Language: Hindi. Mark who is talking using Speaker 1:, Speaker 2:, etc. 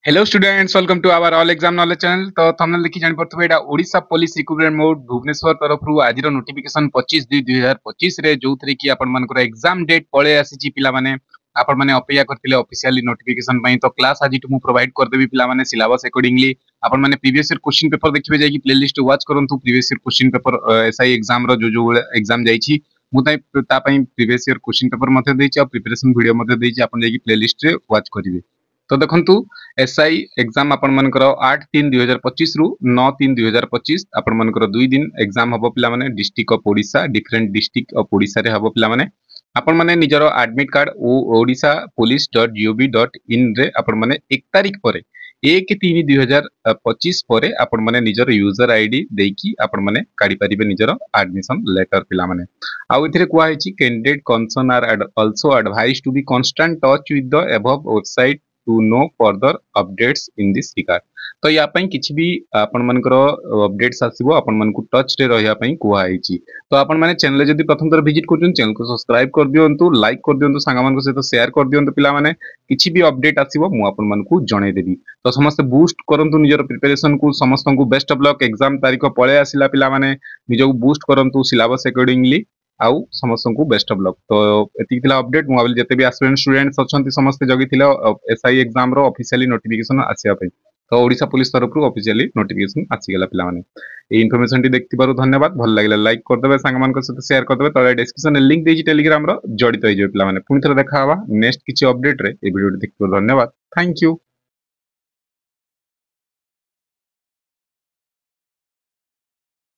Speaker 1: Hello students, welcome to our all exam knowledge channel. तो थंबनेल देखि जानि परथबे एटा ओडिशा पुलिस रिक्रूटमेंट मोड भुवनेश्वर तरफ रु आजिरो नोटिफिकेशन 25/2/2025 रे जोथरे कि आपण मानकर एग्जाम डेट पळे आसीची पिला माने आपण माने अपेक्षा करथिले ऑफिशियली नोटिफिकेशन पई। तो क्लास आज मु प्रोवाइड कर देबी पिला माने सिलेबस अकॉर्डिंगली आपण माने प्रीवियस ईयर क्वेश्चन पेपर देखिबे जाई कि प्लेलिस्ट वॉच करंतु previous year question paper SI exam रो जो एग्जाम जाईची मु ता पई प्रीवियस ईयर क्वेश्चन पेपर मध्ये देछि और प्रिपरेशन वीडियो मध्ये देछि आपण जाई कि प्लेलिस्ट रे वॉच करिवे। तो देखंतु एसआई एग्जाम आपण मानकर 8/3/2025 रु 9/3/2025 आपण मानकर 2 दिन एग्जाम हबो पिला माने district of Odisha different district of Odisha रे हबो पिला माने आपण माने निजरो एडमिट कार्ड odishapolice.gov.in रे आपण माने 1 तारिख परे 1/3/2025 परे आपण माने निजर यूजर आईडी देकी आपण माने काढी परिबे निजर एडमिशन लेटर पिला माने। आ इथिरे कुआ हेची candidate concern are also advised to be constant touch with the above website to know further updates in this regard. तो या पई किछि भी आपण मानकर अपडेट्स आसीबो आपण मानकु टच रे रहया पई कुआ हेची। तो आपण माने चैनल जदी प्रथम तर विजिट करछन चैनल को सब्सक्राइब कर दियंतु, लाइक कर दियंतु, सांगा मानक सहित शेयर कर दियंतु पिला माने। किछि भी अपडेट आसीबो मु आपण मानकु जणे देबी। तो समस्त बूस्ट करंतु निजर प्रिपरेशन को, समस्त को बेस्ट ऑफ लक। एग्जाम तारीख पळे आसिला पिला माने निजो बूस्ट करंतु सिलेबस अकॉर्डिंगली आउ समस्त को बेस्ट ऑफ लक। तो एति थिला अपडेट मु आबल जते भी एस्पिरेंट स्टूडेंट्स अछंती समस्त जगी थिला एसआई एग्जाम रो ऑफिशियली नोटिफिकेशन आसिया पे। तो ओडिशा पुलिस तरफ रु ऑफिशियली नोटिफिकेशन आसी गेला पिला माने। ए इन्फॉर्मेशन टी देखथिबारु धन्यवाद। भल लागिला लाइक कर देबे, सांगा मानक सहित शेयर कर देबे। तळे डिस्क्रिप्शन लिंक देजी टेलीग्राम रो जडित होई जे पिला माने। पुनी थरा देखा हवा नेक्स्ट किछि अपडेट रे। ए वीडियो देखथिबारु धन्यवाद। Thank you.